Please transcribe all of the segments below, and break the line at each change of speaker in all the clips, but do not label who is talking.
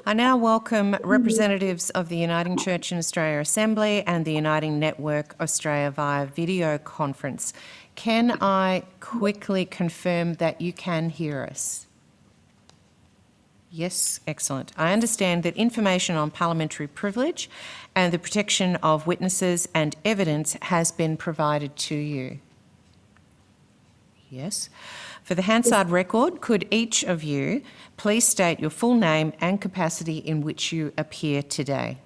I now welcome representatives of the Uniting Church in Australia Assembly and the Uniting Network Australia via video conference. Can I quickly confirm that you can hear us? Yes, excellent. I understand that information on parliamentary privilege and the protection of witnesses and evidence has been provided to you. Yes. For the Hansard record, could each of you please state your full name and capacity in which you appear today?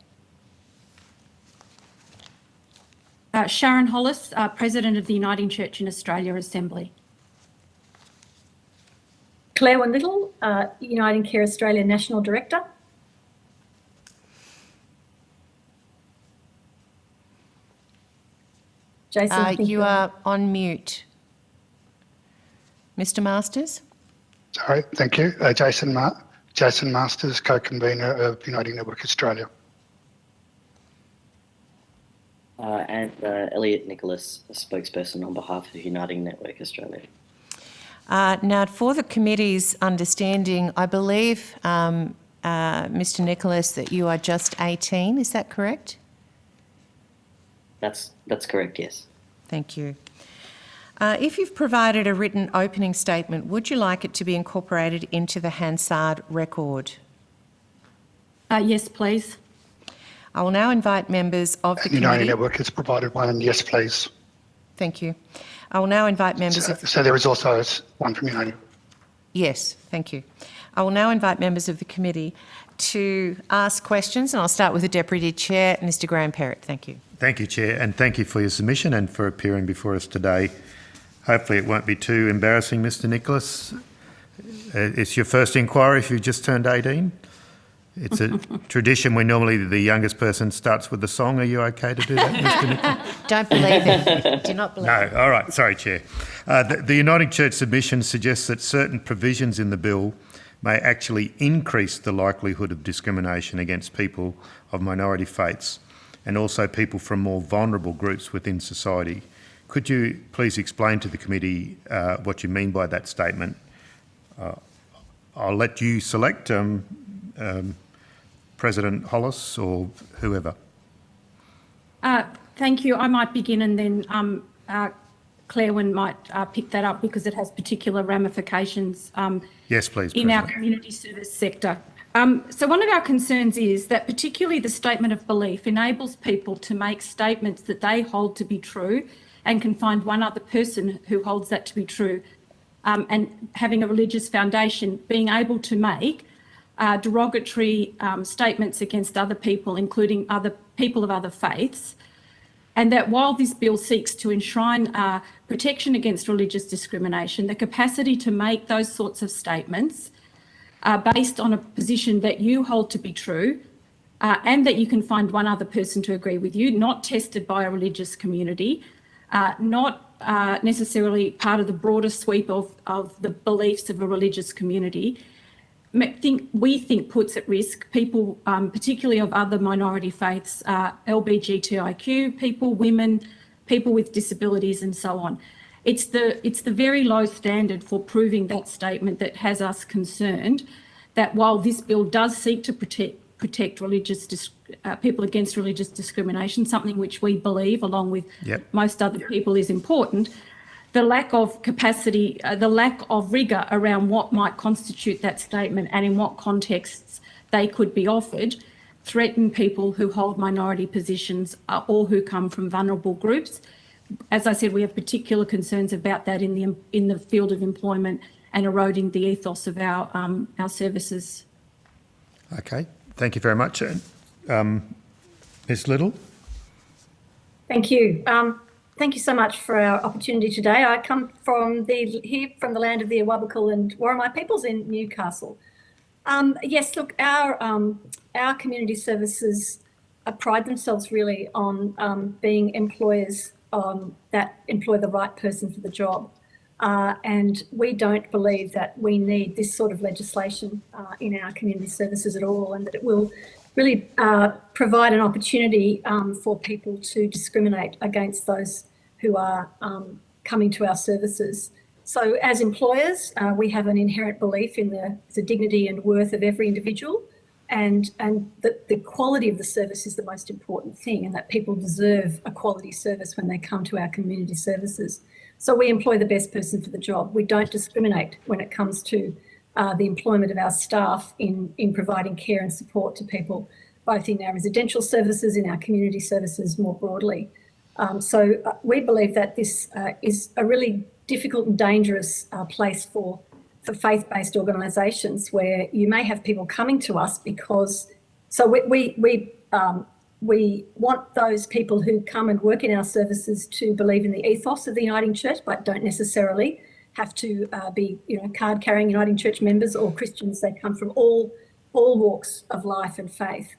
Sharon Hollis, President of the Uniting Church in Australia Assembly.
Claire Little, Uniting Care Australia National Director. Jason,
you are on mute. Mr. Masters?
Sorry, thank you. Jason Masters, co-convener of Uniting Network Australia.
And Elliot Nicholas, a spokesperson on behalf of Uniting Network Australia.
Now, for the committee's understanding, I believe, Mr. Nicholas, that you are just 18. Is that correct?
That's correct, yes.
Thank you. If you've provided a written opening statement, would you like it to be incorporated into the Hansard record?
Yes, please.
I will now invite members of the committee.
Uniting Network has provided one. Yes, please.
Thank you. I will now invite members
So there is also one from Uniting.
Yes, thank you. I will now invite members of the committee to ask questions, and I'll start with the Deputy Chair, Mr. Graham Perrett. Thank you.
Thank you, Chair, and thank you for your submission and for appearing before us today. Hopefully it won't be too embarrassing, Mr. Nicholas. It's your first inquiry if you've just turned 18. It's a tradition where normally the youngest person starts with the song. Are you okay to do that, Mr. Nicholas?
Don't believe it. Do not believe it.
No, all right. Sorry, Chair. The Uniting Church submission suggests that certain provisions in the bill may actually increase the likelihood of discrimination against people of minority faiths and also people from more vulnerable groups within society. Could you please explain to the committee what you mean by that statement? I'll let you select President Hollis or whoever.
Thank you. I might begin and then Claire might pick that up because it has particular ramifications
yes, please,
in our community service sector. So one of our concerns is that particularly the statement of belief enables people to make statements that they hold to be true and can find one other person who holds that to be true. And having a religious foundation, being able to make derogatory statements against other people, including other people of other faiths, and that while this bill seeks to enshrine protection against religious discrimination, the capacity to make those sorts of statements based on a position that you hold to be true and that you can find one other person to agree with you, not tested by a religious community, not necessarily part of the broader sweep of the beliefs of a religious community, we think puts at risk people, particularly of other minority faiths, LGBTIQ people, women, people with disabilities and so on. It's the very low standard for proving that statement that has us concerned that while this bill does seek to protect religious people against religious discrimination, something which we believe, along with most other people, is important, the lack of capacity, the lack of rigour around what might constitute that statement and in what contexts they could be offered threaten people who hold minority positions or who come from vulnerable groups. As I said, we have particular concerns about that in the field of employment and eroding the ethos of our services.
Okay, thank you very much. Ms. Little?
Thank you. Thank you so much for our opportunity today. I come from the land of the Awabakal and Worimi peoples in Newcastle. Yes, look, our community services pride themselves really on being employers that employ the right person for the job. And we don't believe that we need this sort of legislation in our community services at all, and that it will really provide an opportunity for people to discriminate against those who are coming to our services. So as employers, we have an inherent belief in the dignity and worth of every individual. and the quality of the service is the most important thing, and that people deserve a quality service when they come to our community services. So we employ the best person for the job. We don't discriminate when it comes to the employment of our staff in providing care and support to people, both in our residential services, in our community services more broadly. So we believe that this is a really difficult and dangerous place for faith-based organisations, where you may have people coming to us because, so we want those people who come and work in our services to believe in the ethos of the Uniting Church, but don't necessarily have to be, card-carrying Uniting Church members or Christians. They come from all walks of life and faith.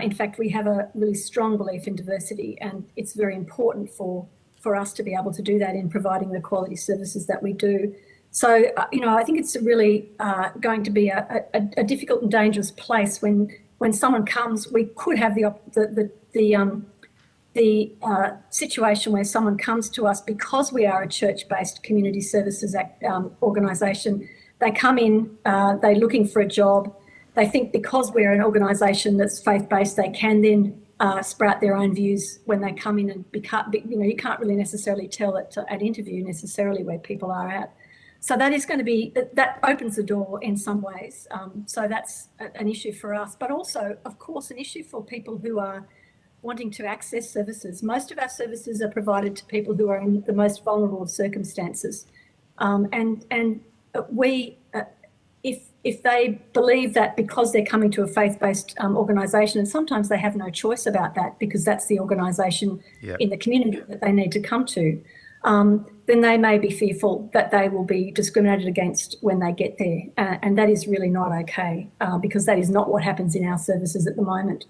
In fact, we have a really strong belief in diversity, and it's very important for us to be able to do that in providing the quality services that we do. So, I think it's really going to be a difficult and dangerous place when someone comes. We could have the situation where someone comes to us because we are a church-based community services organisation. They come in, they're looking for a job. They think because we're an organisation that's faith-based, they can then sprout their own views when they come in, and you can't really necessarily tell at interview necessarily where people are at. So that is going to be, that opens the door in some ways. So that's an issue for us, but also, of course, an issue for people who are wanting to access services. Most of our services are provided to people who are in the most vulnerable of circumstances. And we, if they believe that because they're coming to a faith-based organisation, and sometimes they have no choice about that because that's the organisation in the community that they need to come to, then they may be fearful that they will be discriminated against when they get there. And that is really not okay, because that is not what happens in our services at the moment.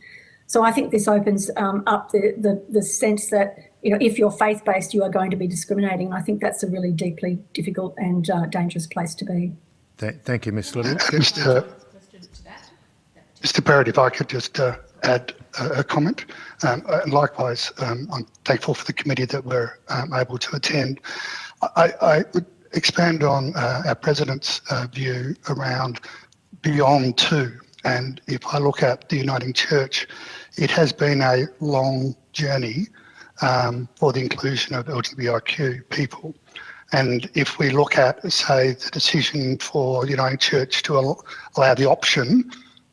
So I think this opens up the sense that, if you're faith-based, you are going to be discriminating. I think that's a really deeply difficult and dangerous place to be.
Thank you, Ms Little.
Mr. Barrett, if I could just add a comment. Likewise, I'm thankful for the committee that we're able to attend. I would expand on our President's view around beyond two. And if I look at the Uniting Church, it has been a long journey for the inclusion of LGBTIQ people. And if we look at, say, the decision for the Uniting Church to allow the option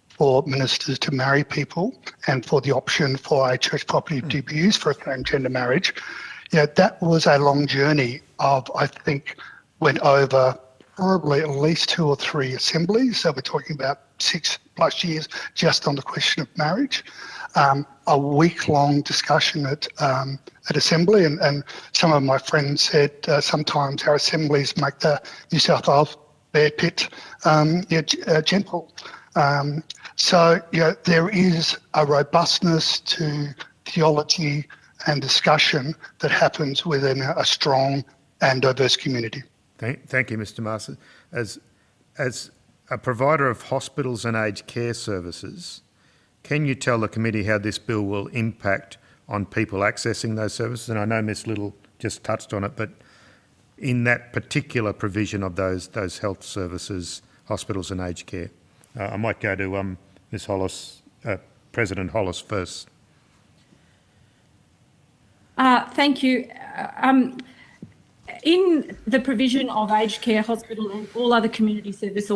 for ministers to marry people and for the option for a church property to be used for a same-gender marriage, that was a long journey of, I think, went over probably at least 2 or 3 assemblies. So we're talking about 6+ years just on the question of marriage. A week-long discussion at Assembly, and some of my friends said sometimes our assemblies make the New South Wales bear pit gentle. So there is a robustness to theology and discussion that happens within a strong and diverse community.
Thank you, Mr Masters. As a provider of hospitals and aged care services, can you tell the committee how this bill will impact on people accessing those services? And I know Ms Little just touched on it, but in that particular provision of those health services, hospitals and aged care. I might go to Ms Hollis, President Hollis first.
Thank you. In the provision of aged care, hospital and all other community services,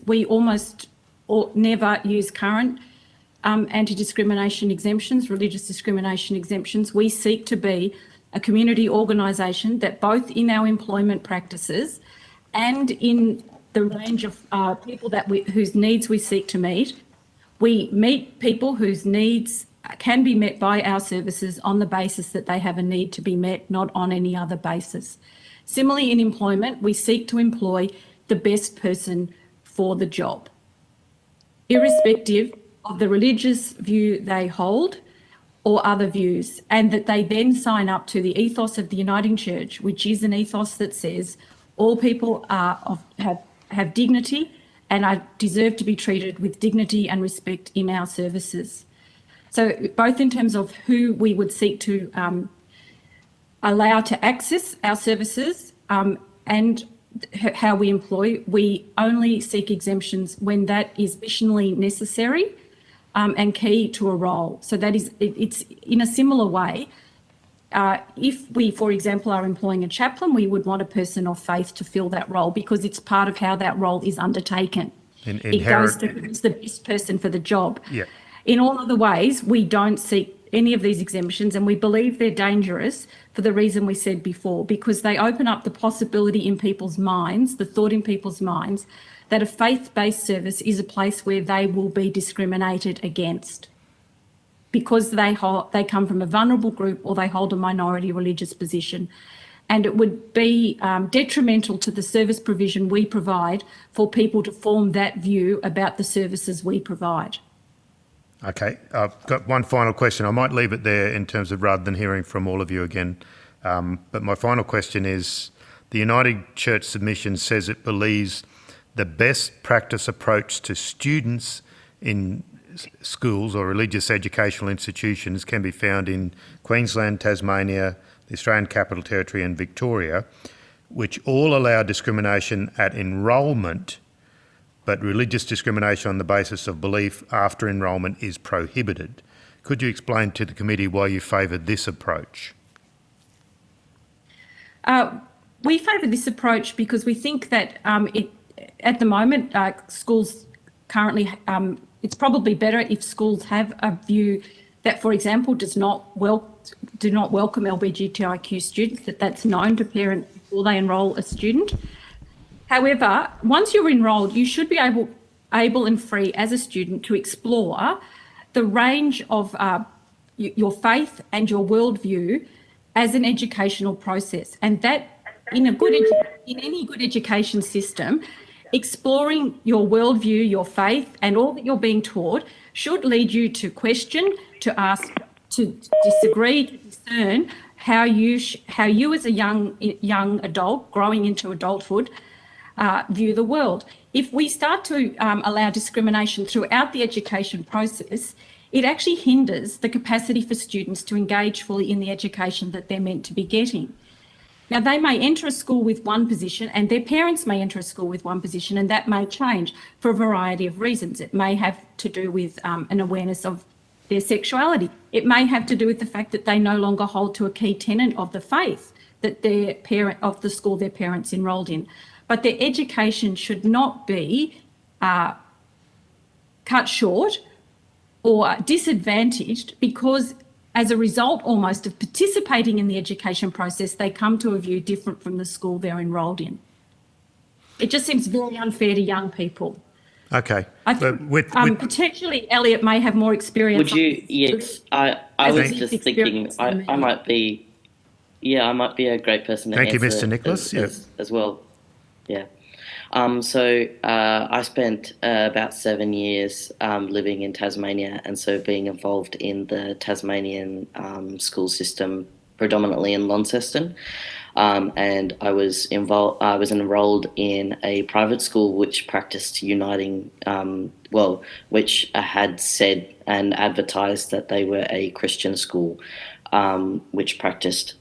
we almost never use current anti-discrimination exemptions, religious discrimination exemptions. We seek to be a community organisation that both in our employment practices and in the range of people whose needs we seek to meet, we meet people whose needs can be met by our services on the basis that they have a need to be met, not on any other basis. Similarly, in employment, we seek to employ the best person for the job, irrespective of the religious view they hold or other views, and that they then sign up to the ethos of the Uniting Church, which is an ethos that says all people have dignity and deserve to be treated with dignity and respect in our services. So both in terms of who we would seek to allow to access our services and how we employ, we only seek exemptions when that is missionally necessary and key to a role. So that is, it's in a similar way. If we, for example, are employing a chaplain, we would want a person of faith to fill that role because it's part of how that role is undertaken. It goes to who's the best person for the job.
Yeah.
In all other ways, we don't seek any of these exemptions, and we believe they're dangerous for the reason we said before, because they open up the possibility in people's minds, the thought in people's minds, that a faith-based service is a place where they will be discriminated against because they come from a vulnerable group or they hold a minority religious position. And it would be detrimental to the service provision we provide for people to form that view about the services we provide.
Okay, I've got one final question. I might leave it there in terms of rather than hearing from all of you again. But my final question is, the Uniting Church submission says it believes the best practice approach to students in schools or religious educational institutions can be found in Queensland, Tasmania, the Australian Capital Territory and Victoria, which all allow discrimination at enrolment, but religious discrimination on the basis of belief after enrolment is prohibited. Could you explain to the committee why you favoured this approach?
We favour this approach because we think that at the moment, schools currently, it's probably better if schools have a view that, for example, do not welcome LGBTIQ students, that's known to parents before they enrol a student. However, once you're enrolled, you should be able and free as a student to explore the range of your faith and your worldview as an educational process. And that in any good education system, exploring your worldview, your faith, and all that you're being taught should lead you to question, to ask, to disagree, to discern how you as a young adult growing into adulthood view the world. If we start to allow discrimination throughout the education process, it actually hinders the capacity for students to engage fully in the education that they're meant to be getting. Now, they may enter a school with one position and their parents may enter a school with one position, and that may change for a variety of reasons. It may have to do with an awareness of their sexuality. It may have to do with the fact that they no longer hold to a key tenet of the faith that of the school their parents enrolled in. But their education should not be cut short or disadvantaged because as a result almost of participating in the education process, they come to a view different from the school they're enrolled in. It just seems very unfair to young people.
Okay.
I think potentially Elliot may have more experience.
Would you? Yes, I was just thinking I might be. Yeah, I might be a great person to
answer. Thank you, Mr. Nicholas.
As well. Yeah. So I spent about 7 years living in Tasmania, and so being involved in the Tasmanian school system, predominantly in Launceston. And I was enrolled in a private school which practiced uniting, which had said and advertised that they were a Christian school, which practiced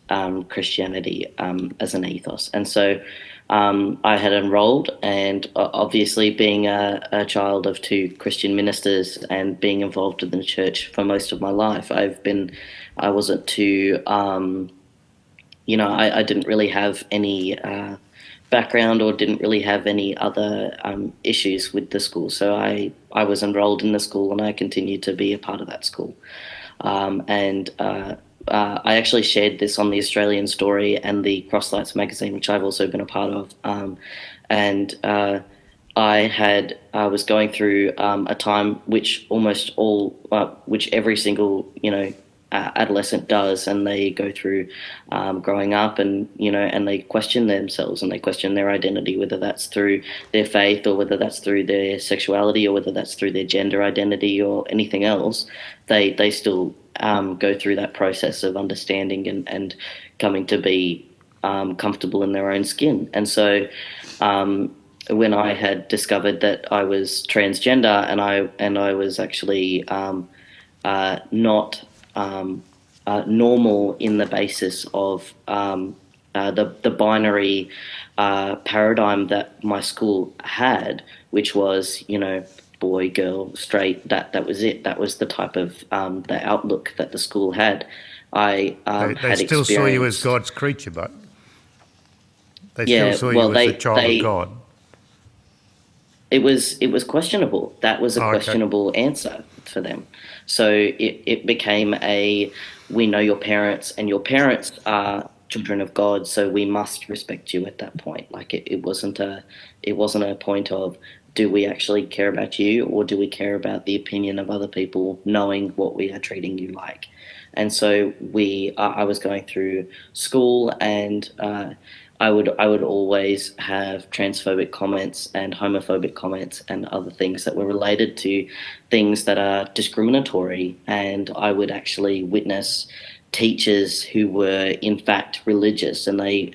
Christianity as an ethos. And so I had enrolled, and obviously being a child of two Christian ministers and being involved in the church for most of my life, I wasn't too, I didn't really have any background or didn't really have any other issues with the school. So I was enrolled in the school and I continued to be a part of that school. I actually shared this on the Australian Story and the Crosslights magazine, which I've also been a part of. I was going through a time which which every single, adolescent does, and they go through growing up and they question themselves and they question their identity, whether that's through their faith or whether that's through their sexuality or whether that's through their gender identity or anything else. They still go through that process of understanding and coming to be comfortable in their own skin. And so when I had discovered that I was transgender and I was actually not normal in the basis of the binary paradigm that my school had, which was, boy, girl, straight. That was it. That was the type of the outlook that the school had. I
They
had
still saw you as
experienced-
God's creature, but they
Yeah,
still saw
well,
you as a child of God.
It was questionable. That was a
Okay.
questionable answer for them. So it became we know your parents, and your parents are children of God, so we must respect you at that point. Like it wasn't a point of, do we actually care about you, or do we care about the opinion of other people knowing what we are treating you like? And so I was going through school, and I would always have transphobic comments and homophobic comments and other things that were related to things that are discriminatory. And I would actually witness teachers who were in fact religious, and they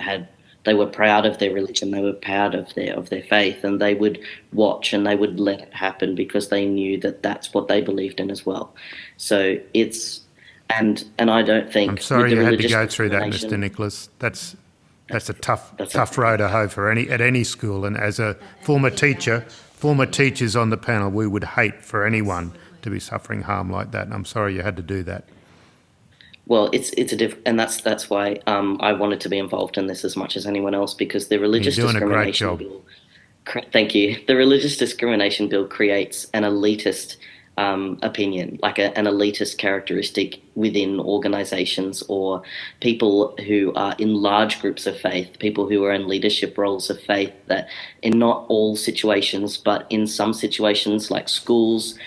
were proud of their religion, they were proud of their faith, and they would watch and they would let it happen because they knew that that's what they believed in as well. So and I don't think
I'm sorry
with the
you had to
religious
go through that,
discrimination-
Mr. Nicholas. That's a tough
okay.
row to hoe for any school. And as a former teachers on the panel, we would hate for anyone to be suffering harm like that. And I'm sorry you had to do that.
Well, it's a and that's why I wanted to be involved in this as much as anyone else, because the religious
You're doing a great
discrimination
job.
bill. Thank you. The religious discrimination bill creates an elitist opinion, like an elitist characteristic within organisations or people who are in large groups of faith, people who are in leadership roles of faith, that in not all situations, but in some situations like schools,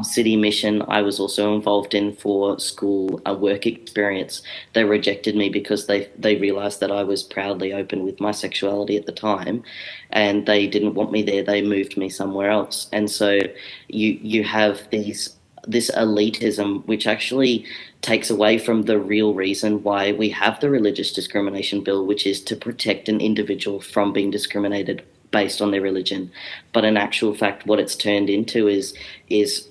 city mission, I was also involved in for school work experience. They rejected me because they realised that I was proudly open with my sexuality at the time, and they didn't want me there. They moved me somewhere else. And so you have this elitism, which actually takes away from the real reason why we have the religious discrimination bill, which is to protect an individual from being discriminated based on their religion. But in actual fact, what it's turned into is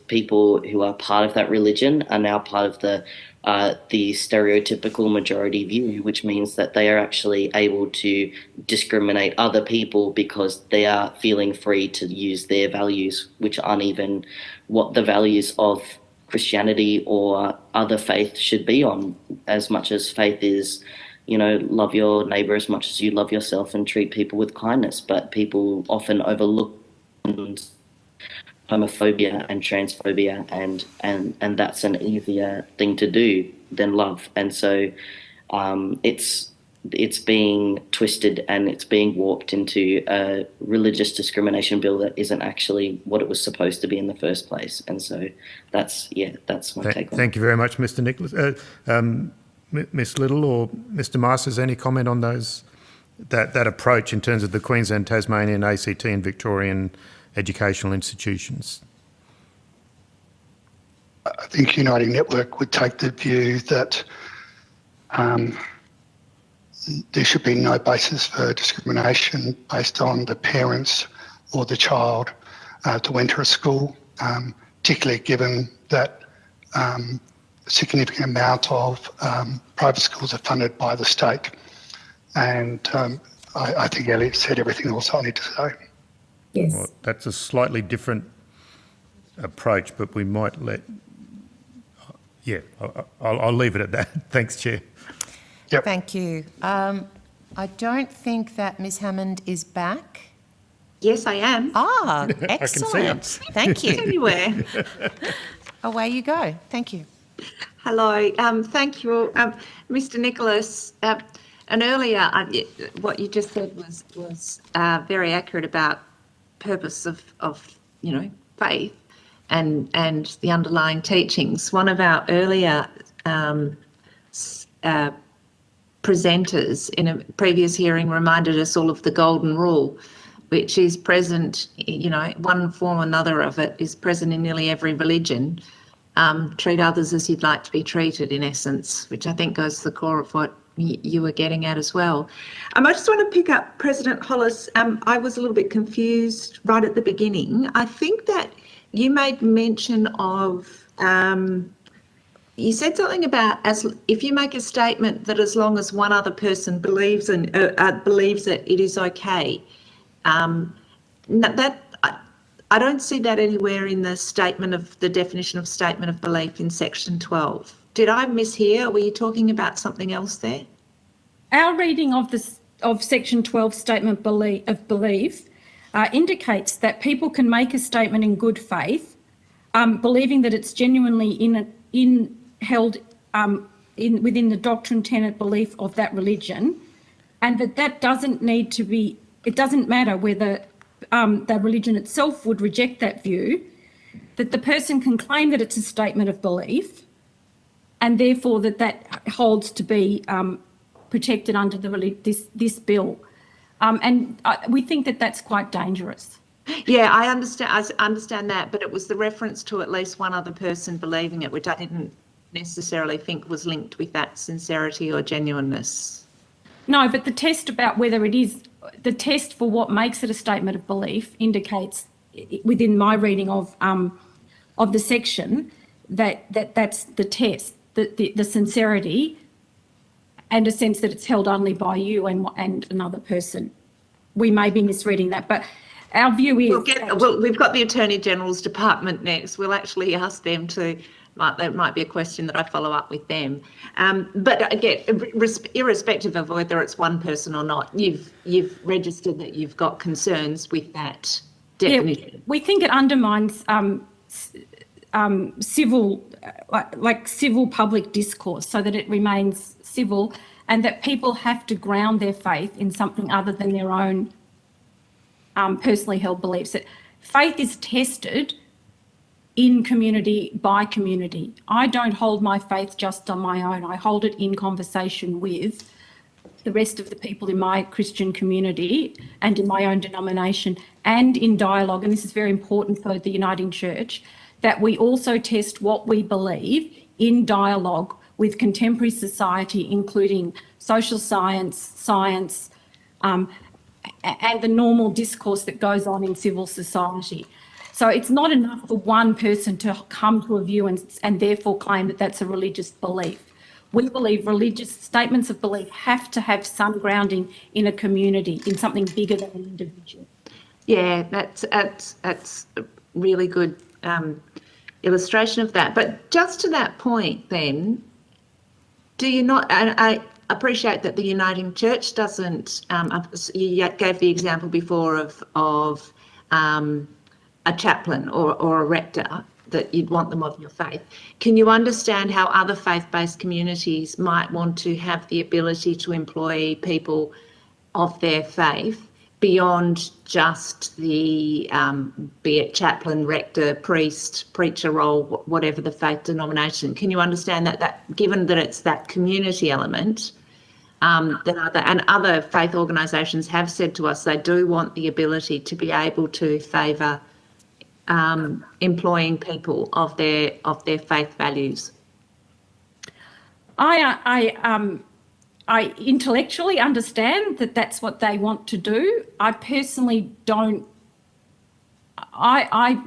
people who are part of that religion are now part of the stereotypical majority view, which means that they are actually able to discriminate other people because they are feeling free to use their values, which aren't even what the values of Christianity or other faith should be on, as much as faith is, love your neighbour as much as you love yourself and treat people with kindness. But people often overlook homophobia and transphobia, and that's an easier thing to do than love. And so it's being twisted and it's being warped into a religious discrimination bill that isn't actually what it was supposed to be in the first place. And so that's my take on it.
Thank you very much, Mr. Nicholas. Ms. Little or Mr. Masters, any comment on that approach in terms of the Queensland, Tasmanian, ACT and Victorian educational institutions?
I think Uniting Network would take the view that there should be no basis for discrimination based on the parents or the child to enter a school, particularly given that a significant amount of private schools are funded by the state. And I think Elliot said everything else I need to say.
Yes.
Well, that's a slightly different approach, but we might I'll leave it at that. Thanks, Chair.
Yep.
Thank you. I don't think that Ms Hammond is back.
Yes, I am.
Ah,
see
excellent.
it.
Thank you.
Anywhere.
Away you go. Thank you.
Hello. Thank you, Mr. Nicholas. And earlier, what you just said was very accurate about purpose of faith and the underlying teachings. One of our earlier presenters in a previous hearing reminded us all of the golden rule, which is present, one form or another of it is present in nearly every religion. Treat others as you'd like to be treated, in essence, which I think goes to the core of what you were getting at as well. I just want to pick up President Hollis. I was a little bit confused right at the beginning. I think that you made mention of You said something about if you make a statement that as long as one other person believes believes that it is okay. I don't see that anywhere in the definition of statement of belief in section 12. Did I mishear? Were you talking about something else there?
Our reading of section 12 statement of belief indicates that people can make a statement in good faith, believing that it's genuinely held within the doctrine, tenet, belief of that religion, and that doesn't need to be. It doesn't matter whether the religion itself would reject that view. That the person can claim that it's a statement of belief, and therefore that holds to be protected under this bill, and we think that that's quite dangerous.
Yeah, I understand that, but it was the reference to at least one other person believing it, which I didn't necessarily think was linked with that sincerity or genuineness.
No, but the test about whether it is, the test for what makes it a statement of belief indicates, within my reading of the section, that's the test, the sincerity, and a sense that it's held only by you and another person. We may be misreading that, but our view is...
We've got the Attorney General's Department next. We'll actually ask them to... That might be a question that I follow up with them. But again, irrespective of whether it's one person or not, you've registered that you've got concerns with that definition.
Yeah, we think it undermines civil public discourse, so that it remains civil, and that people have to ground their faith in something other than their own personally held beliefs. That faith is tested in community by community. I don't hold my faith just on my own. I hold it in conversation with the rest of the people in my Christian community and in my own denomination, and in dialogue, and this is very important for the Uniting Church, that we also test what we believe in dialogue with contemporary society, including social science, and the normal discourse that goes on in civil society. So it's not enough for one person to come to a view and therefore claim that that's a religious belief. We believe religious statements of belief have to have some grounding in a community, in something bigger than an individual.
Yeah, that's a really good illustration of that. But just to that point then, do you not, and I appreciate that the Uniting Church doesn't, you gave the example before of a chaplain or a rector, that you'd want them of your faith. Can you understand how other faith-based communities might want to have the ability to employ people of their faith beyond just the, be it chaplain, rector, priest, preacher role, whatever the faith denomination? Can you understand that given that it's that community element, that other faith organisations have said to us they do want the ability to be able to favour employing people of their faith values?
I intellectually understand that that's what they want to do. I personally don't.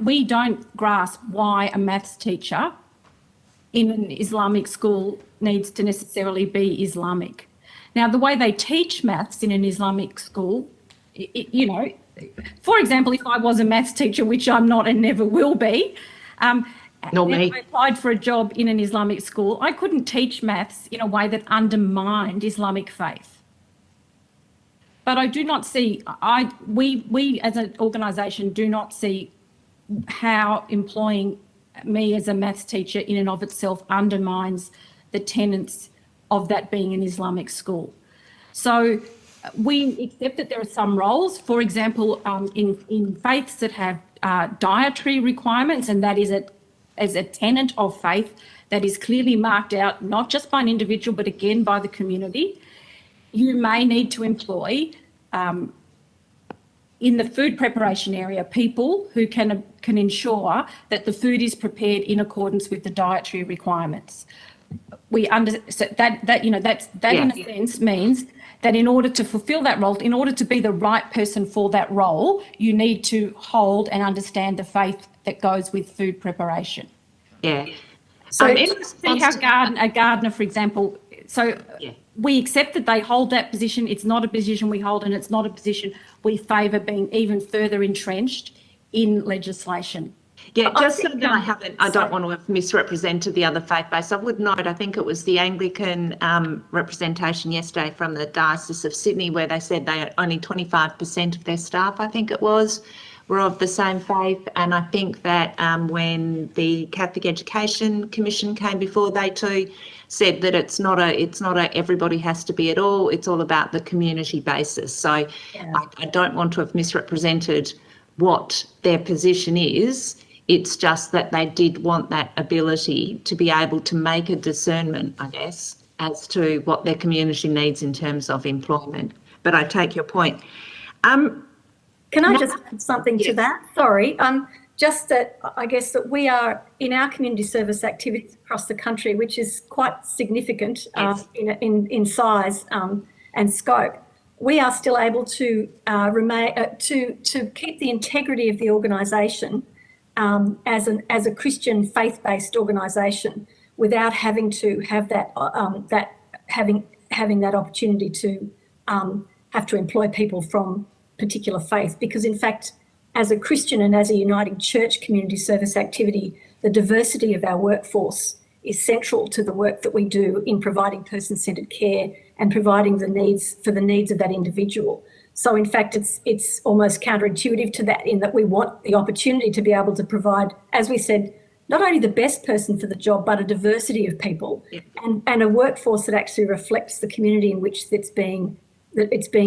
We don't grasp why a maths teacher in an Islamic school needs to necessarily be Islamic. Now, the way they teach maths in an Islamic school, for example, if I was a maths teacher, which I'm not and never will be,
Nor me.
I applied for a job in an Islamic school, I couldn't teach maths in a way that undermined Islamic faith. But I do not see, we as an organisation do not see how employing me as a maths teacher in and of itself undermines the tenets of that being an Islamic school. So we accept that there are some roles, for example, in faiths that have dietary requirements, and that is as a tenet of faith that is clearly marked out, not just by an individual, but again by the community. You may need to employ, in the food preparation area, people who can ensure that the food is prepared in accordance with the dietary requirements. So that in a sense means that in order to fulfil that role, in order to be the right person for that role, you need to hold and understand the faith that goes with food preparation.
Yeah.
So
in
See
response
how
to-
a gardener, for example, so
Yeah.
we accept that they hold that position. It's not a position we hold, and it's not a position we favour being even further entrenched in legislation.
Yeah,
I
just so
think,
that I don't want to have misrepresented the other faith base. I would note, I think it was the Anglican representation yesterday from the Diocese of Sydney, where they said they only 25% of their staff, I think it was, were of the same faith. And I think that when the Catholic Education Commission came before, they too said that it's not a everybody has to be at all. It's all about the community basis. So
Yeah.
I don't want to have misrepresented what their position is. It's just that they did want that ability to be able to make a discernment, I guess, as to what their community needs in terms of employment. But I take your point.
Can I just add something to
Yes.
that? Sorry. Just that I guess that we are in our community service activities across the country, which is quite significant
Yes.
in size and scope. We are still able to remain to keep the integrity of the organisation as a Christian faith-based organisation without having to have that having that opportunity to have to employ people from particular faith, because in fact, as a Christian and as a uniting church community service activity, the diversity of our workforce is central to the work that we do in providing person-centred care and providing the needs of that individual. So in fact, it's almost counterintuitive to that, in that we want the opportunity to be able to provide, as we said, not only the best person for the job, but a diversity of people,
Yeah.
and a workforce that actually reflects the community in which it's being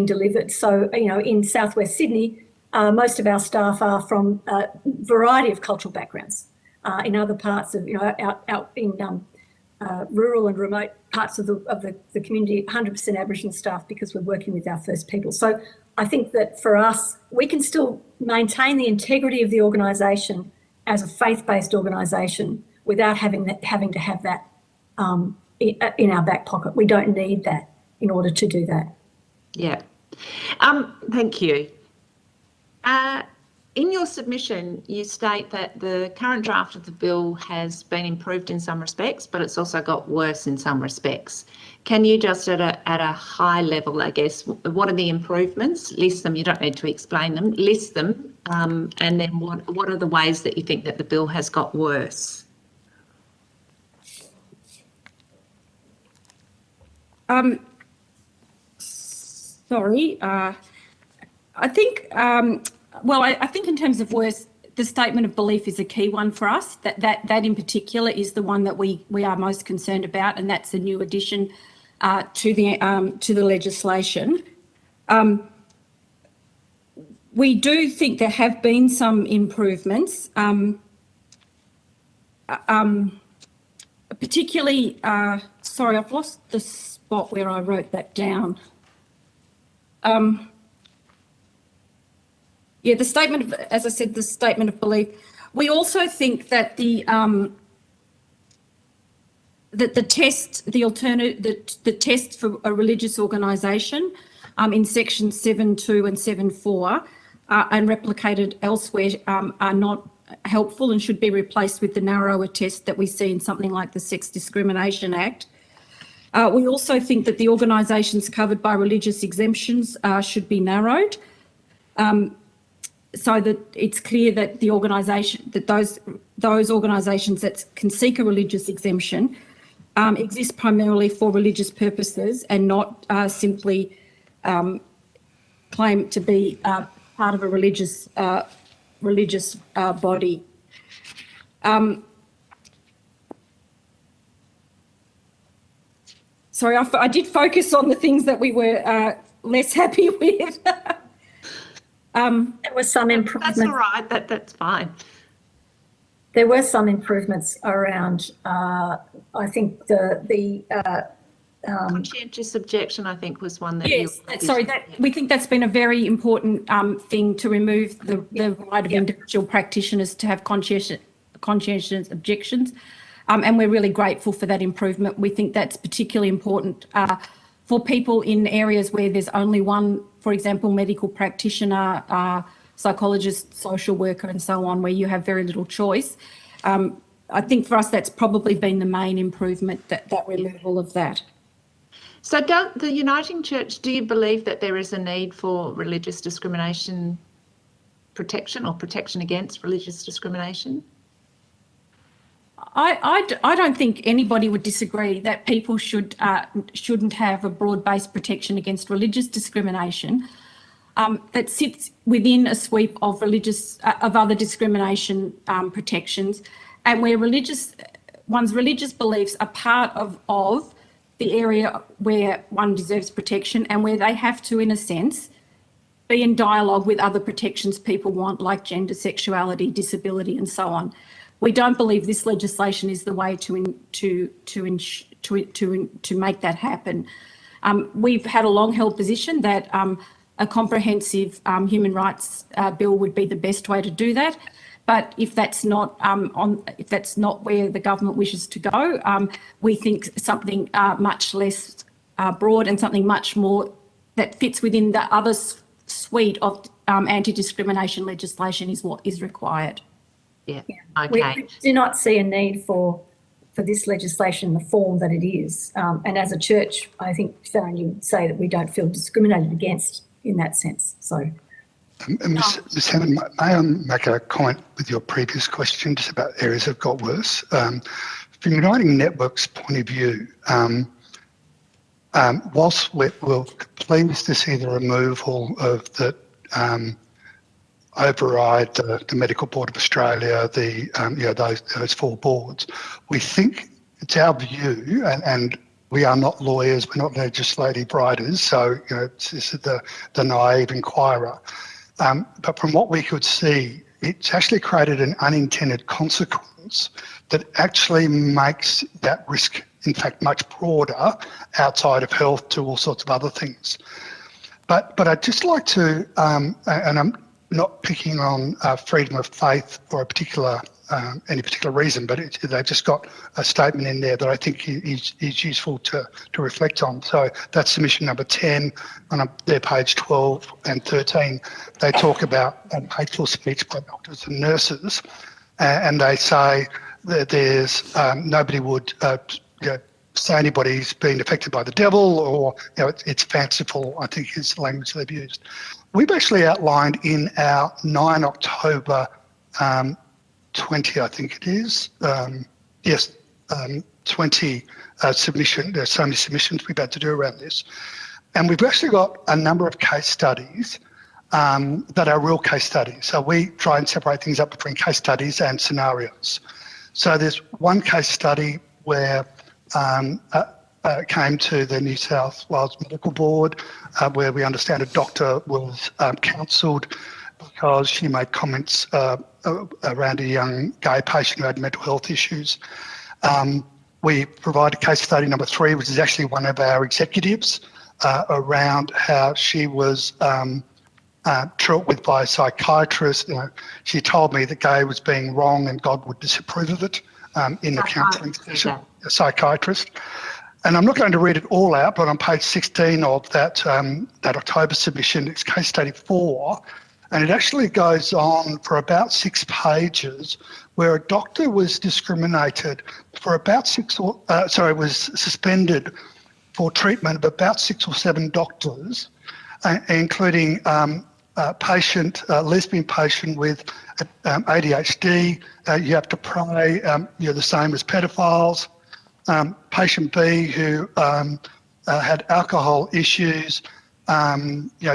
delivered. So, in Southwest Sydney, most of our staff are from a variety of cultural backgrounds. In other parts of, out in rural and remote parts of the community, 100% Aboriginal staff, because we're working with our First People. So I think that for us, we can still maintain the integrity of the organisation as a faith-based organisation without having to have that in our back pocket. We don't need that in order to do that.
Yeah. Thank you. In your submission, you state that the current draft of the bill has been improved in some respects, but it's also got worse in some respects. Can you just at a high level, I guess, what are the improvements? List them. You don't need to explain them. List them, and then what are the ways that you think that the bill has got worse?
Sorry, I think. I think in terms of worse, the statement of belief is a key one for us. That in particular is the one that we are most concerned about, and that's a new addition to the legislation. We do think there have been some improvements, particularly. Sorry, I've lost the spot where I wrote that down. Yeah, the statement of, as I said, the statement of belief. We also think that the test, the test for a religious organisation in section 7.2 and 7.4 and replicated elsewhere are not helpful and should be replaced with the narrower test that we see in something like the Sex Discrimination Act. We also think that the organisations covered by religious exemptions should be narrowed. So that it's clear that the organisation, that those organisations that can seek a religious exemption exist primarily for religious purposes and not simply claim to be part of a religious body. Sorry, I did focus on the things that we were less happy with.
There was some improvement.
That's all right. That's fine.
There were some improvements around. I think the
conscientious objection, I think, was one that.
Yes, we think that's been a very important thing, to remove the right of individual practitioners to have conscientious objections, and we're really grateful for that improvement. We think that's particularly important for people in areas where there's only one, for example, medical practitioner, psychologist, social worker, and so on, where you have very little choice. I think for us that's probably been the main improvement, that removal of that.
So the Uniting Church, do you believe that there is a need for religious discrimination protection or protection against religious discrimination?
I don't think anybody would disagree that people shouldn't have a broad-based protection against religious discrimination that sits within a sweep of other discrimination protections, and where one's religious beliefs are part of the area where one deserves protection, and where they have to, in a sense, be in dialogue with other protections people want, like gender, sexuality, disability, and so on. We don't believe this legislation is the way to make that happen. We've had a long-held position that a comprehensive human rights bill would be the best way to do that. But if that's not where the government wishes to go, we think something much less broad and something much more that fits within the other suite of anti-discrimination legislation is what is required.
Yeah.
We
Okay.
do not see a need for this legislation in the form that it is. And as a church, I think, Sharon, you would say that we don't feel discriminated against in that sense. So,
Ms. Hammond, may I make a comment with your previous question just about areas that got worse? From Uniting Network's point of view, whilst we're pleased to see the removal of the override the Medical Board of Australia, those four boards, we think it's our view, and we are not lawyers, we're not legislative writers, so this is the naive inquirer. But from what we could see, it's actually created an unintended consequence that actually makes that risk, in fact, much broader outside of health to all sorts of other things. But I'd just like to, and I'm not picking on freedom of faith for any particular reason, but they've just got a statement in there that I think is useful to reflect on. So that's submission number 10 on their page 12 and 13. They talk about hateful speech by doctors and nurses, and they say that there's nobody would say anybody's been affected by the devil, or it's fanciful, I think is the language they've used. We've actually outlined in our 9 October 20, I think it is, 20 submission. There's so many submissions we've had to do around this. And we've actually got a number of case studies that are real case studies. So we try and separate things up between case studies and scenarios. So there's one case study where came to the New South Wales Medical Board, where we understand a doctor was counselled because she made comments around a young gay patient who had mental health issues. We provided case study number 3, which is actually one of our executives, around how she was treated with by a psychiatrist. She told me that gay was being wrong and God would disapprove of it in the counselling session, a psychiatrist. And I'm not going to read it all out, but on page 16 of that October submission, it's case study 4, and it actually goes on for about 6 pages, where a doctor was discriminated for about was suspended for treatment of about 6 or 7 doctors, including a lesbian patient with ADHD. You have to pray. You're the same as pedophiles. Patient B who had alcohol issues.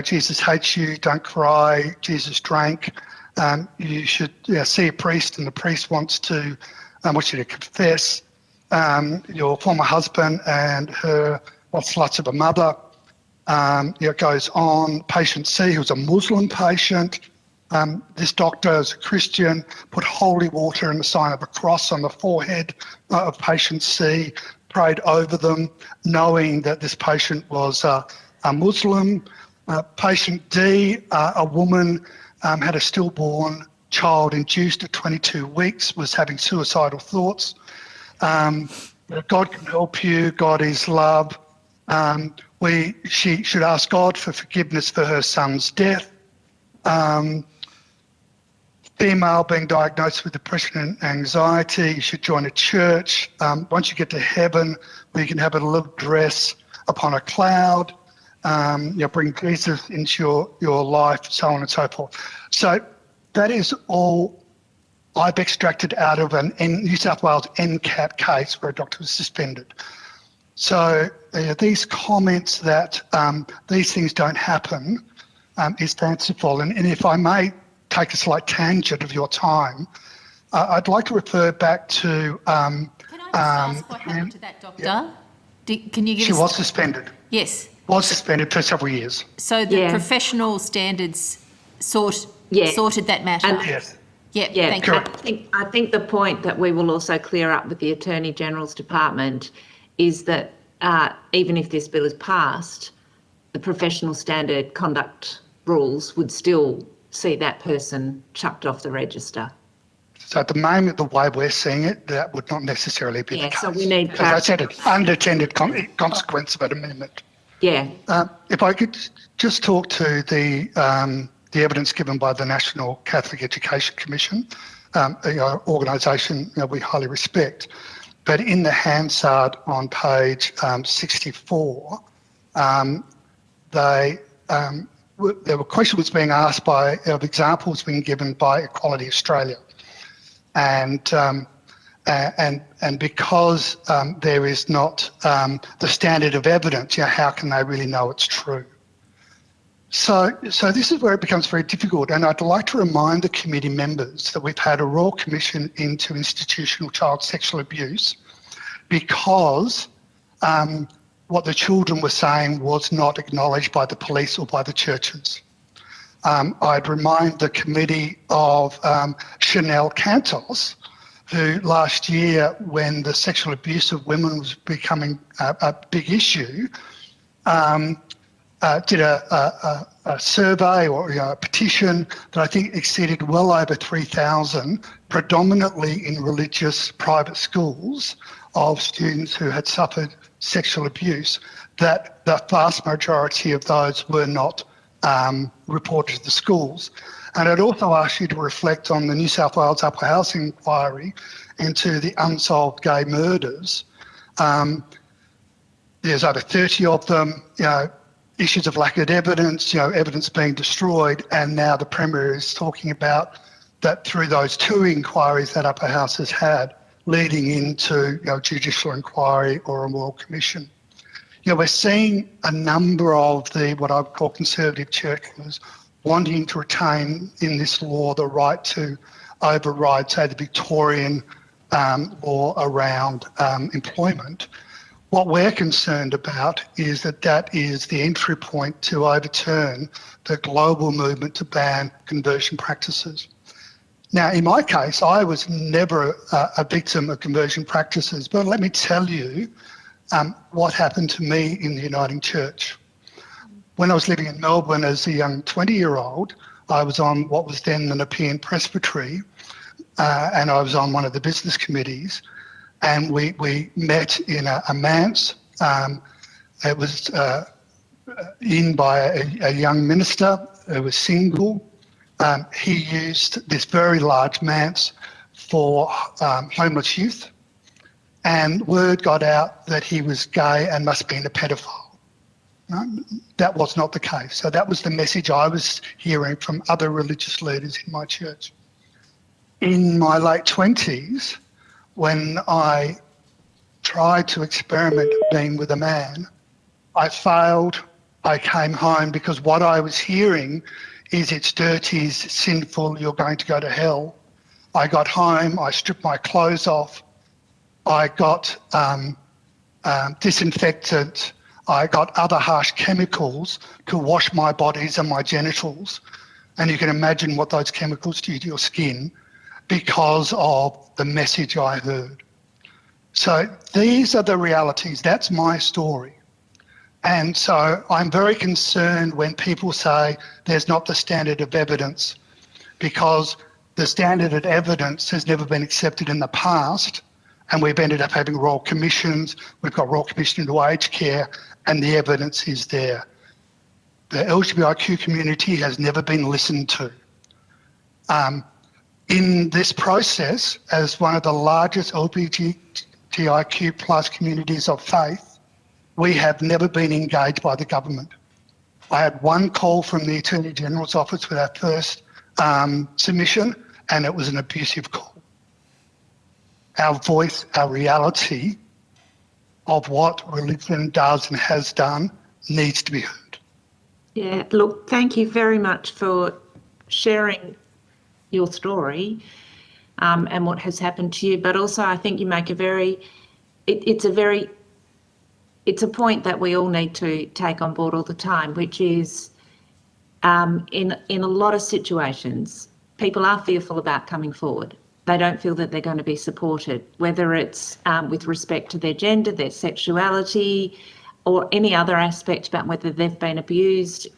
Jesus hates you, don't cry, Jesus drank. You should see a priest, and the priest wants you to confess. Your former husband and her sluts of a mother. It goes on. Patient C, who's a Muslim patient. This doctor, as a Christian, put holy water and the sign of a cross on the forehead of patient C, prayed over them, knowing that this patient was a Muslim. Patient D, a woman, had a stillborn child induced at 22 weeks, was having suicidal thoughts. God can help you. God is love. She should ask God for forgiveness for her son's death. female being diagnosed with depression and anxiety, you should join a church. Once you get to heaven, where you can have a little dress upon a cloud, bring Jesus into your life, so on and so forth. So that is all I've extracted out of an New South Wales NCAT case where a doctor was suspended. So these comments that these things don't happen is fanciful. And if I may take a slight tangent of your time, I'd like to refer back to...
Can I just ask what happened to that doctor?
Yeah.
Can you give
She
us...
was suspended.
Yes.
Was suspended for several years.
So the
Yeah.
professional standards sorted that matter?
And-
Yes.
Yep,
Yeah,
thank you.
I think the point that we will also clear up with the Attorney General's Department is that even if this bill is passed, the professional standard conduct rules would still see that person chucked off the register.
So at the moment, the way we're seeing it, that would not necessarily be the
Yeah,
case.
so we need
As I said, it's unintended consequence of an amendment.
Yeah,
If I could just talk to the evidence given by the National Catholic Education Commission, organisation we highly respect. But in the Hansard on page 64, there were questions being asked of examples being given by Equality Australia, and because there is not the standard of evidence, how can they really know it's true? So this is where it becomes very difficult, and I'd like to remind the committee members that we've had a Royal Commission into institutional child sexual abuse because what the children were saying was not acknowledged by the police or by the churches. I'd remind the committee of Chanel Cantos, who last year, when the sexual abuse of women was becoming a big issue, did a survey or a petition that I think exceeded well over 3,000, predominantly in religious private schools, of students who had suffered sexual abuse, that the vast majority of those were not reported to the schools. And I'd also ask you to reflect on the New South Wales Upper House inquiry into the unsolved gay murders. There's over 30 of them, issues of lack of evidence, evidence being destroyed, and now the Premier is talking about that through those two inquiries that Upper House has had, leading into judicial inquiry or a Royal Commission. We're seeing a number of what I would call conservative churches wanting to retain in this law the right to override, say, the Victorian law around employment. What we're concerned about is that is the entry point to overturn the global movement to ban conversion practices. Now, in my case, I was never a victim of conversion practices, but let me tell you what happened to me in the Uniting Church. When I was living in Melbourne as a young 20-year-old, I was on what was then the Nepean Presbytery, and I was on one of the business committees, and we met in a manse. It was in by a young minister who was single. He used this very large manse for homeless youth, and word got out that he was gay and must be a pedophile. That was not the case. So that was the message I was hearing from other religious leaders in my church. In my late 20s, when I tried to experiment being with a man, I failed. I came home because what I was hearing is it's dirty, it's sinful, you're going to go to hell. I got home, I stripped my clothes off, I got disinfectant, I got other harsh chemicals to wash my bodies and my genitals. And you can imagine what those chemicals do to your skin because of the message I heard. So these are the realities. That's my story. And so I'm very concerned when people say there's not the standard of evidence, because the standard of evidence has never been accepted in the past, and we've ended up having royal commissions. We've got royal commission into aged care, and the evidence is there. The LGBTIQ community has never been listened to. In this process, as one of the largest LGBTIQ plus communities of faith, we have never been engaged by the government. I had one call from the Attorney General's office with our first submission, and it was an abusive call. Our voice, our reality of what religion does and has done needs to be heard.
Yeah, look, thank you very much for sharing your story and what has happened to you. But also I think you make it's a point that we all need to take on board all the time, which is in a lot of situations, people are fearful about coming forward. They don't feel that they're going to be supported, whether it's with respect to their gender, their sexuality, or any other aspect about whether they've been abused.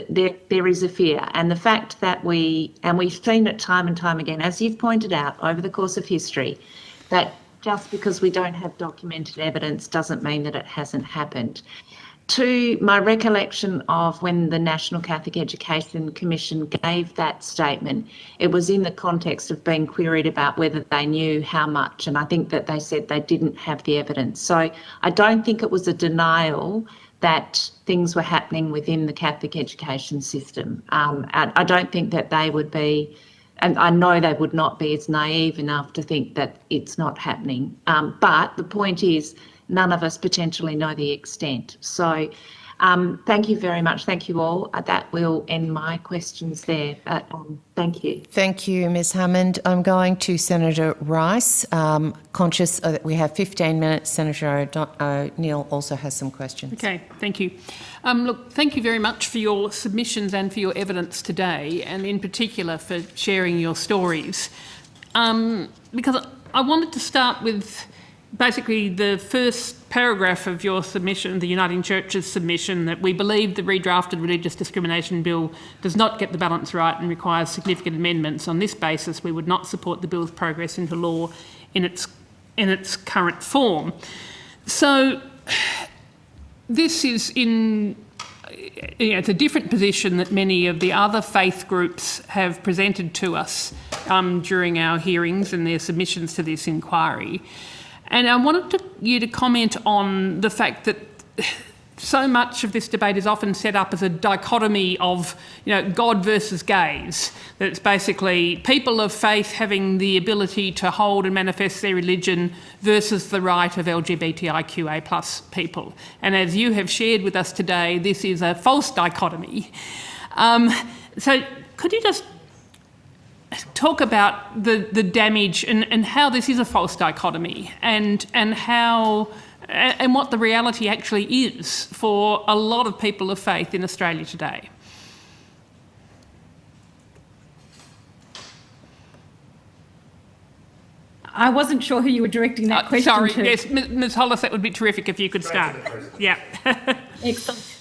There is a fear. And the fact that we've seen it time and time again, as you've pointed out over the course of history, that just because we don't have documented evidence doesn't mean that it hasn't happened. To my recollection of when the National Catholic Education Commission gave that statement, it was in the context of being queried about whether they knew how much, and I think that they said they didn't have the evidence. So I don't think it was a denial that things were happening within the Catholic education system. I don't think that they would be, and I know they would not be as naive enough to think that it's not happening. But the point is, none of us potentially know the extent. So thank you very much. Thank you all. That will end my questions there. But thank you.
Thank you, Ms Hammond. I'm going to Senator Rice. Conscious that we have 15 minutes. Senator O'Neill also has some questions.
Okay, thank you. Look, thank you very much for your submissions and for your evidence today, and in particular for sharing your stories. Because I wanted to start with basically the first paragraph of your submission, the Uniting Church's submission, that we believe the redrafted Religious Discrimination Bill does not get the balance right and requires significant amendments. On this basis, we would not support the bill's progress into law in its current form. So this is it's a different position that many of the other faith groups have presented to us during our hearings and their submissions to this inquiry. And I wanted you to comment on the fact that so much of this debate is often set up as a dichotomy of, God versus gays. That it's basically people of faith having the ability to hold and manifest their religion versus the right of LGBTIQA plus people. And as you have shared with us today, this is a false dichotomy. So could you just talk about the damage and how this is a false dichotomy and how and what the reality actually is for a lot of people of faith in Australia today?
I wasn't sure who you were directing that question
sorry,
to.
yes, Ms Hollis, that would be terrific if you could start. Yeah.
Excellent.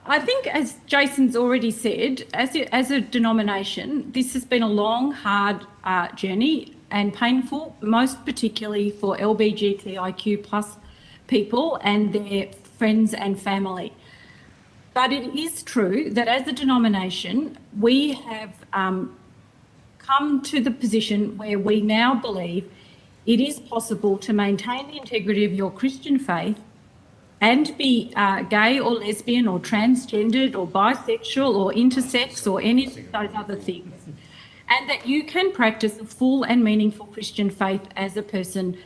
I think, as Jason's already said, as a denomination, this has been a long, hard journey and painful, most particularly for LGBTIQ plus people and their friends and family. But it is true that as a denomination, we have come to the position where we now believe it is possible to maintain the integrity of your Christian faith and be gay or lesbian or transgendered or bisexual or intersex or any of those other things, and that you can practice a full and meaningful Christian faith as a person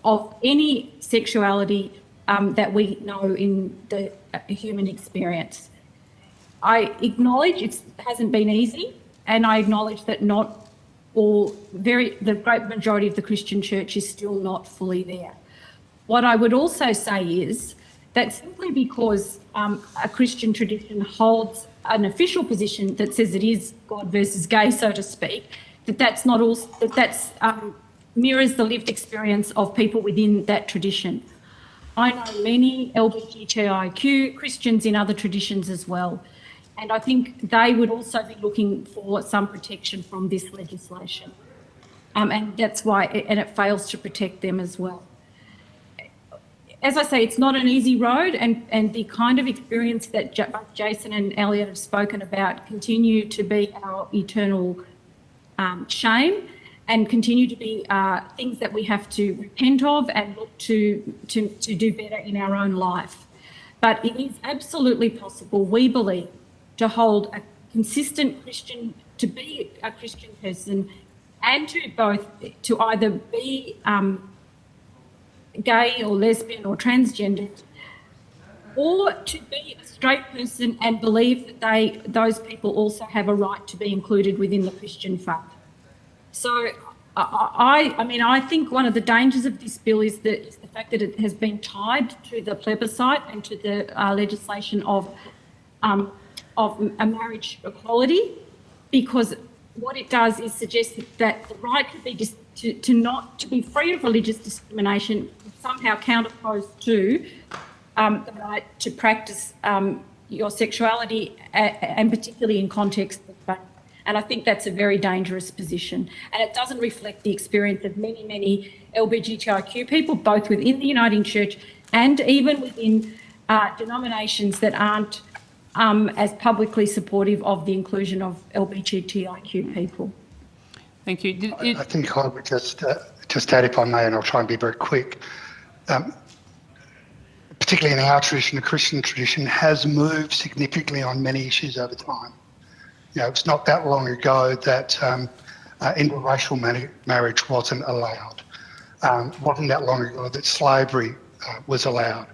of any sexuality that we know in the human experience. I acknowledge it hasn't been easy, and I acknowledge that not all, the great majority of the Christian church is still not fully there. What I would also say is that simply because a Christian tradition holds an official position that says it is God versus gay, so to speak, that's not all. That's mirrors the lived experience of people within that tradition. I know many LGBTIQ Christians in other traditions as well, and I think they would also be looking for some protection from this legislation, and that's why, and it fails to protect them as well. as I say, it's not an easy road, and the kind of experience that both Jason and Elliot have spoken about continue to be our eternal shame, and continue to be things that we have to repent of and look to do better in our own life. But it is absolutely possible, we believe, to hold a consistent Christian, to be a Christian person, and to either be gay or lesbian or transgendered, or to be a straight person and believe that those people also have a right to be included within the Christian faith. So I think one of the dangers of this bill is the fact that it has been tied to the plebiscite and to the legislation of a marriage equality, because what it does is suggest that the right to be free of religious discrimination is somehow counterposed to the right to practice your sexuality, and particularly in context of faith. And I think that's a very dangerous position. And it doesn't reflect the experience of many, many LGBTIQ people, both within the Uniting Church and even within denominations that aren't as publicly supportive of the inclusion of LGBTIQ people.
Thank you.
I think I would just add, if I may, and I'll try and be very quick. Particularly in our tradition, the Christian tradition has moved significantly on many issues over time. It's not that long ago that interracial marriage wasn't allowed. Wasn't that long ago that slavery was allowed.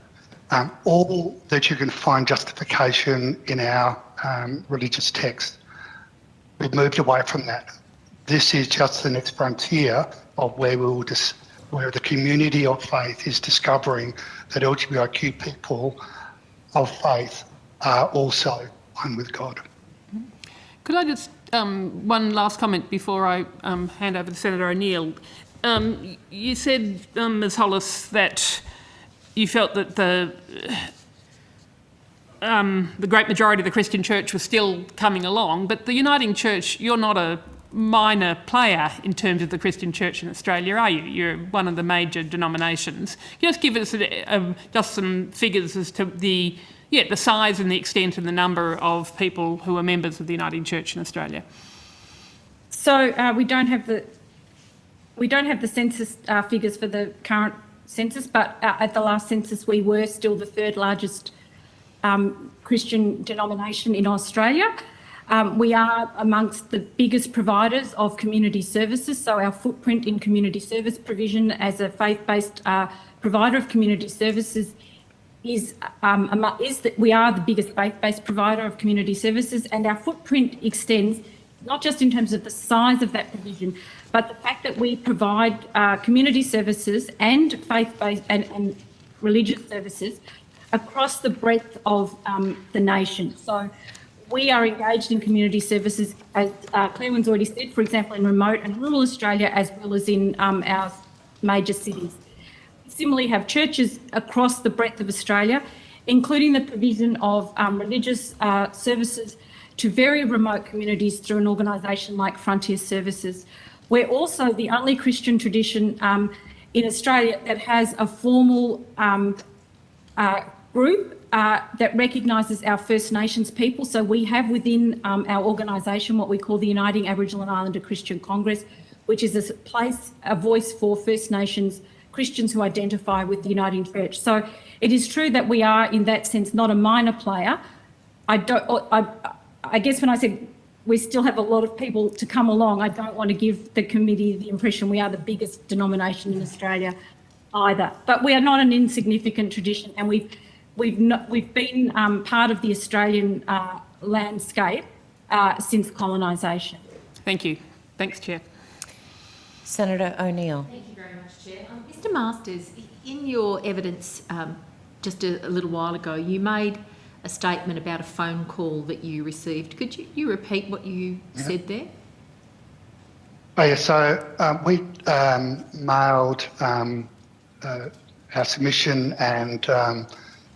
All that you can find justification in our religious text. We've moved away from that. This is just the next frontier of where where the community of faith is discovering that LGBTIQ people of faith are also one with God.
Could I just, one last comment before I hand over to Senator O'Neill. You said, Ms Hollis, that you felt that the great majority of the Christian church was still coming along, but the Uniting Church, you're not a minor player in terms of the Christian church in Australia, are you? You're one of the major denominations. Can you just give us just some figures as to the size and the extent and the number of people who are members of the Uniting Church in Australia?
So we don't have the census figures for the current census, but at the last census we were still the third largest Christian denomination in Australia. We are amongst the biggest providers of community services, so our footprint in community service provision as a faith-based provider of community services is that we are the biggest faith-based provider of community services, and our footprint extends not just in terms of the size of that provision, but the fact that we provide community services and faith-based and religious services across the breadth of the nation. So we are engaged in community services, as Claire-Wynne's already said, for example, in remote and rural Australia, as well as in our major cities. We similarly have churches across the breadth of Australia, including the provision of religious services to very remote communities through an organisation like Frontier Services. We're also the only Christian tradition in Australia that has a formal group that recognises our First Nations people. So we have within our organisation what we call the Uniting Aboriginal and Islander Christian Congress, which is a voice for First Nations Christians who identify with the Uniting Church. So it is true that we are, in that sense, not a minor player. I guess when I said we still have a lot of people to come along, I don't want to give the committee the impression we are the biggest denomination in Australia either. But we are not an insignificant tradition, and we've been part of the Australian landscape since colonisation.
Thank you. Thanks, Chair.
Senator O'Neill.
Thank you very much, Chair. Mr Masters, in your evidence just a little while ago, you made a statement about a phone call that you received. Could you repeat what you said there?
Oh, yeah, so we mailed our submission and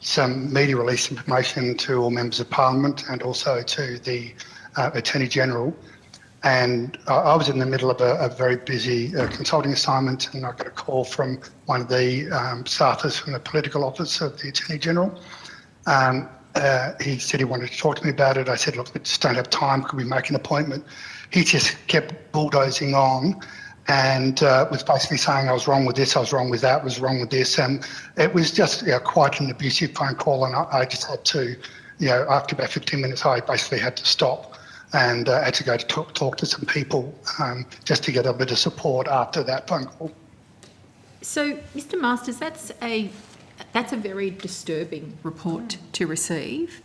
some media release information to all members of Parliament and also to the Attorney General and I was in the middle of a very busy consulting assignment, and I got a call from one of the staffers from the political office of the Attorney General. He said he wanted to talk to me about it. I said, look, we just don't have time. Could we make an appointment? He just kept bulldozing on and was basically saying I was wrong with this, I was wrong with that, was wrong with this. And it was just quite an abusive phone call. And I just had to, after about 15 minutes, I basically had to stop and had to go to talk to some people just to get a bit of support after that phone call.
So, Mr. Masters, that's a very disturbing report to receive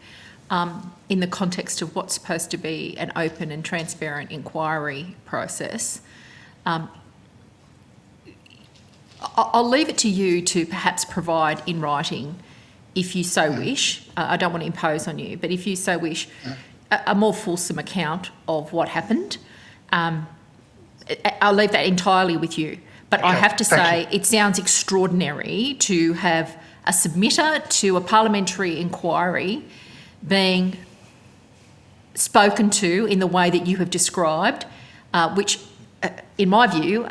in the context of what's supposed to be an open and transparent inquiry process. I'll leave it to you to perhaps provide in writing, if you so wish. I don't want to impose on you, but if you so wish, a more fulsome account of what happened. I'll leave that entirely with you. But I have to say, it sounds extraordinary to have a submitter to a parliamentary inquiry being spoken to in the way that you have described, which, in my view,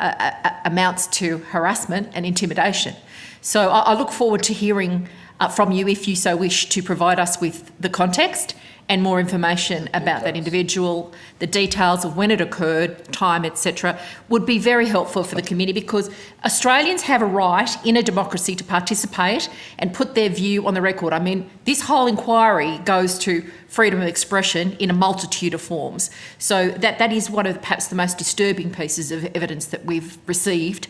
amounts to harassment and intimidation. So I look forward to hearing from you, if you so wish, to provide us with the context and more information about that individual, the details of when it occurred, time, etc., would be very helpful for the community, because Australians have a right in a democracy to participate and put their view on the record. I mean, this whole inquiry goes to freedom of expression in a multitude of forms. So that is one of perhaps the most disturbing pieces of evidence that we've received.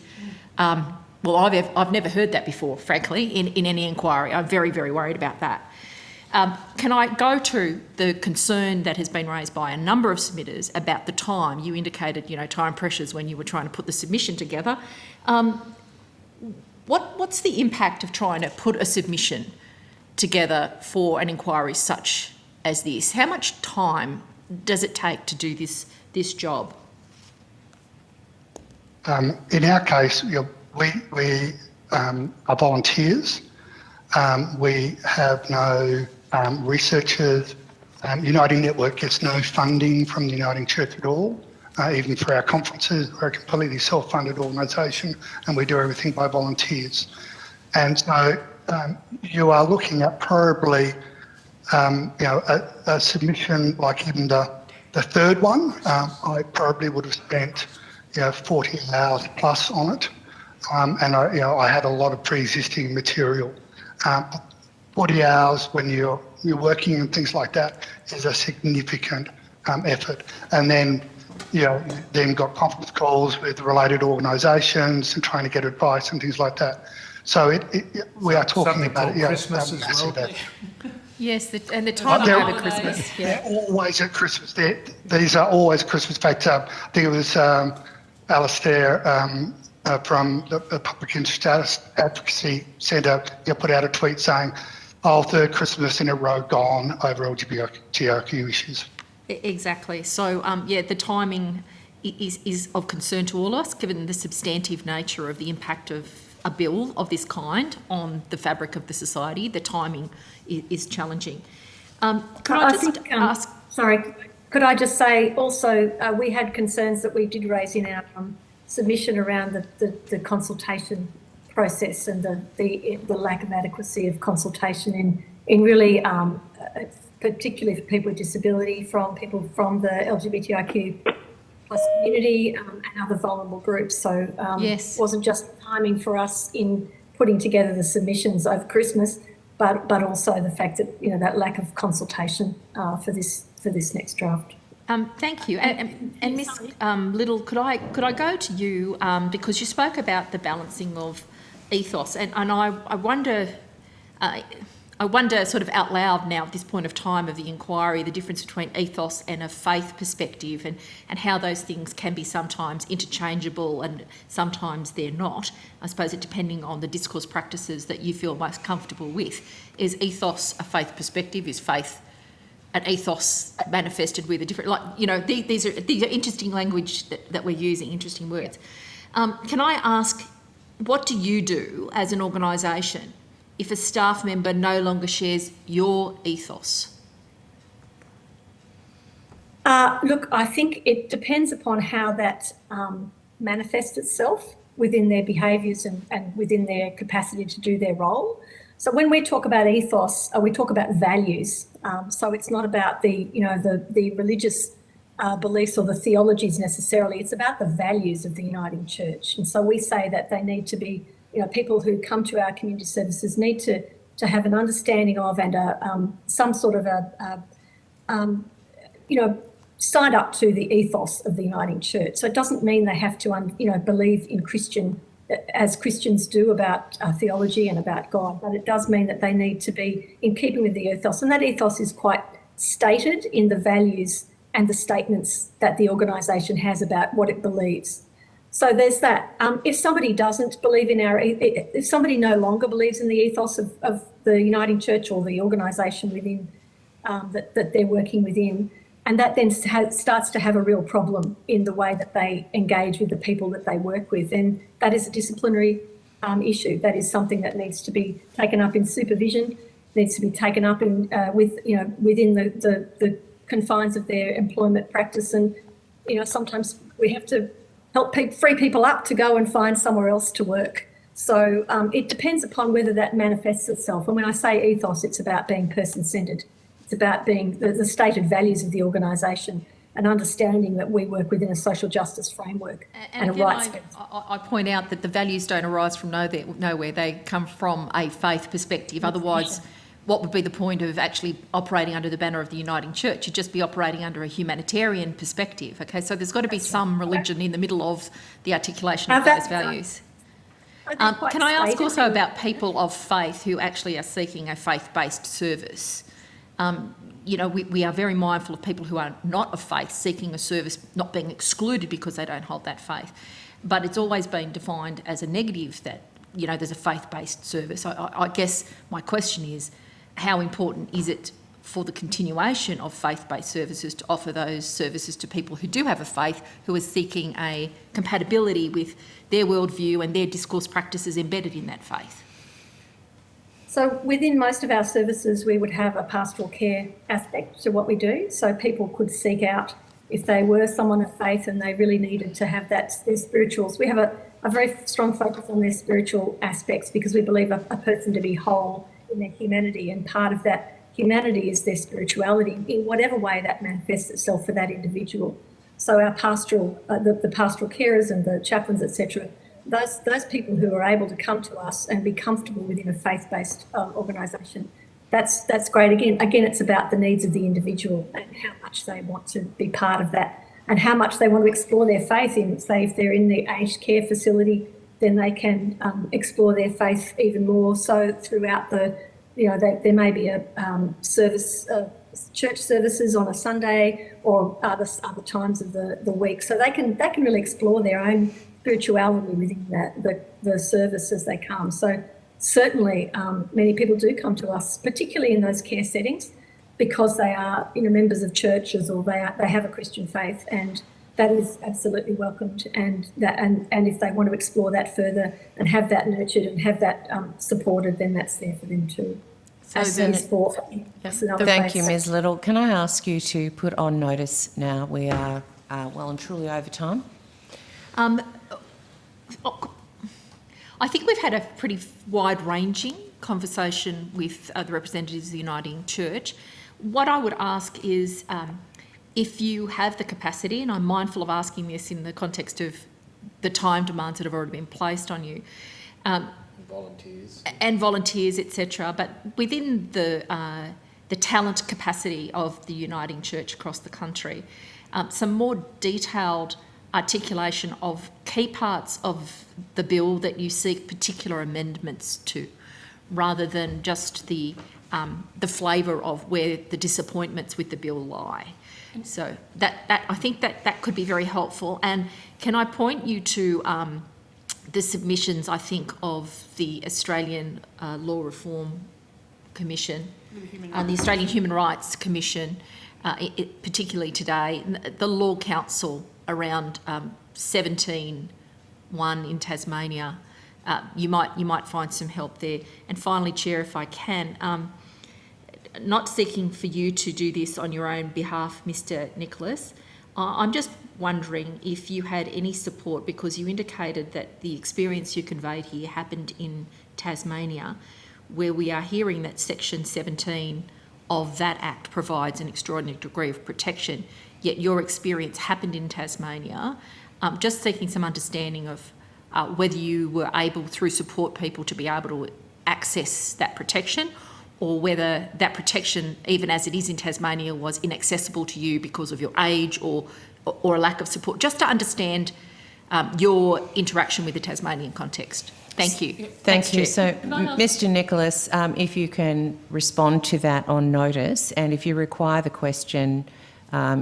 Well, I've never heard that before, frankly, in any inquiry. I'm very, very worried about that. Can I go to the concern that has been raised by a number of submitters about the time? You indicated, time pressures when you were trying to put the submission together. What's the impact of trying to put a submission together for an inquiry such as this? How much time does it take to do this job?
In our case, we are volunteers. We have no researchers. Uniting Network gets no funding from the Uniting Church at all. Even for our conferences, we're a completely self-funded organisation, and we do everything by volunteers. And so you are looking at probably, a submission like even the third one. I probably would have spent 40 hours plus on it, and I had a lot of pre-existing material. 40 hours when you're working and things like that is a significant effort. And then, then got conference calls with related organisations and trying to get advice and things like that. So we are talking about
Christmas as well.
Yes, and the timing over Christmas.
They're always at Christmas. These are always Christmas. In fact, I think it was Alistair from the Public Interest Advocacy Centre put out a tweet saying, third Christmas in a row gone over LGBTIQ issues.
Exactly. So, the timing is of concern to all of us, given the substantive nature of the impact of a bill of this kind on the fabric of the society. The timing is challenging. Could I just ask...
Sorry, could I just say also we had concerns that we did raise in our submission around the consultation process and the lack of adequacy of consultation in really, particularly for people with disability, from people from the LGBTIQ plus community and other vulnerable groups. So
yes.
It wasn't just timing for us in putting together the submissions over Christmas, but also the fact that that lack of consultation for this next draft.
Thank you. And Ms. Little, could I go to you because you spoke about the balancing of ethos, and I wonder sort of out loud now at this point of time of the inquiry, the difference between ethos and a faith perspective, and how those things can be sometimes interchangeable and sometimes they're not. I suppose it depending on the discourse practices that you feel most comfortable with. Is ethos a faith perspective? Is faith an ethos manifested with a different, these are interesting language that we're using, interesting words. Can I ask, what do you do as an organisation if a staff member no longer shares your ethos?
Look, I think it depends upon how that manifests itself within their behaviours and within their capacity to do their role. So when we talk about ethos, we talk about values. So it's not about the religious beliefs or the theologies necessarily. It's about the values of the Uniting Church. And so we say that they need to be, people who come to our community services need to have an understanding of and some sort of signed up to the ethos of the Uniting Church. So it doesn't mean they have to, believe in as Christians do about theology and about God, but it does mean that they need to be in keeping with the ethos. And that ethos is quite stated in the values and the statements that the organisation has about what it believes. So there's that. If somebody doesn't believe in if somebody no longer believes in the ethos of the Uniting Church or the organisation within that they're working within, and that then starts to have a real problem in the way that they engage with the people that they work with. And that is a disciplinary issue. That is something that needs to be taken up in supervision, needs to be taken up in within the confines of their employment practice. And, sometimes we have to help free people up to go and find somewhere else to work. So it depends upon whether that manifests itself. And when I say ethos, it's about being person-centred. It's about being the stated values of the organisation and understanding that we work within a social justice framework and a
again,
rights.
I point out that the values don't arise from nowhere. They come from a faith perspective. Otherwise, what would be the point of actually operating under the banner of the Uniting Church? You'd just be operating under a humanitarian perspective. Okay, so there's got to be some religion in the middle of the articulation of those values. Can I ask also about people of faith who actually are seeking a faith-based service? We are very mindful of people who are not of faith seeking a service, not being excluded because they don't hold that faith. But it's always been defined as a negative that, there's a faith-based service. I guess my question is, how important is it for the continuation of faith-based services to offer those services to people who do have a faith, who are seeking a compatibility with their worldview and their discourse practices embedded in that faith?
So within most of our services, we would have a pastoral care aspect to what we do. So people could seek out, if they were someone of faith and they really needed to have their spirituals. We have a very strong focus on their spiritual aspects because we believe a person to be whole in their humanity, and part of that humanity is their spirituality in whatever way that manifests itself for that individual. So our pastoral, the pastoral carers and the chaplains, etc., those people who are able to come to us and be comfortable within a faith-based organisation, that's great. Again, it's about the needs of the individual and how much they want to be part of that and how much they want to explore their faith in. Say, if they're in the aged care facility, then they can explore their faith even more. So throughout there may be a service, church services on a Sunday or other times of the week. So they can really explore their own spirituality within the service as they come. So certainly many people do come to us, particularly in those care settings, because they are members of churches or they have a Christian faith, and that is absolutely welcomed. And if they want to explore that further and have that nurtured and have that supported, then that's there for them too.
So
Thank you, Ms. Little. Can I ask you to put on notice now? We are well and truly over time.
I think we've had a pretty wide-ranging conversation with the representatives of the Uniting Church. What I would ask is if you have the capacity, and I'm mindful of asking this in the context of the time demands that have already been placed on you, volunteers, etc. But within the talent capacity of the Uniting Church across the country, some more detailed articulation of key parts of the bill that you seek particular amendments to, rather than just the flavour of where the disappointments with the bill lie. So that I think that could be very helpful. And can I point you to the submissions, I think, of the Australian Law Reform Commission, the Australian Human Rights Commission, particularly today, the Law Council around 17.1 in Tasmania. You might find some help there. And finally, Chair, if I can, not seeking for you to do this on your own behalf, Mr. Nicholas. I'm just wondering if you had any support, because you indicated that the experience you conveyed here happened in Tasmania, where we are hearing that Section 17 of that Act provides an extraordinary degree of protection, yet your experience happened in Tasmania. Just seeking some understanding of whether you were able, through support people, to be able to access that protection, or whether that protection, even as it is in Tasmania, was inaccessible to you because of your age or a lack of support, just to understand your interaction with the Tasmanian context. Thank you.
Thank you.
Chair.
So, Mr. Nicholas, if you can respond to that on notice, and if you require the question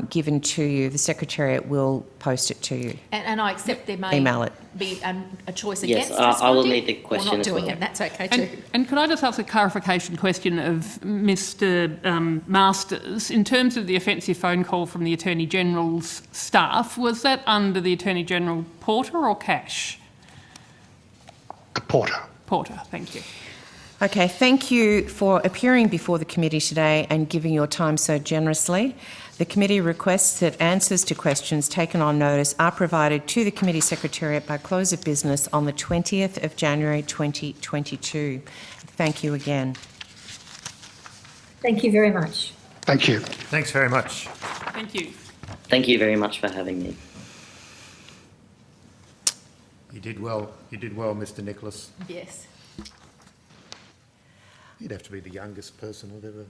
given to you, the Secretariat will post it to you.
And I accept there may
Email it.
be a choice
Yes,
against
I will
responding
need the question
or not
as
doing
well.
it. That's okay too.
And could I just ask a clarification question of Mr. Masters? In terms of the offensive phone call from the Attorney General's staff, was that under the Attorney General Porter or Cash?
The Porter.
Porter, thank you.
Okay, thank you for appearing before the committee today and giving your time so generously. The committee requests that answers to questions taken on notice are provided to the committee secretariat by close of business on the 20th of January 2022. Thank you again.
Thank you very much.
Thank you.
Thanks very much.
Thank you.
Thank you very much for having me.
You did well. You did well, Mr. Nicholas.
Yes.
You'd have to be the youngest person I've ever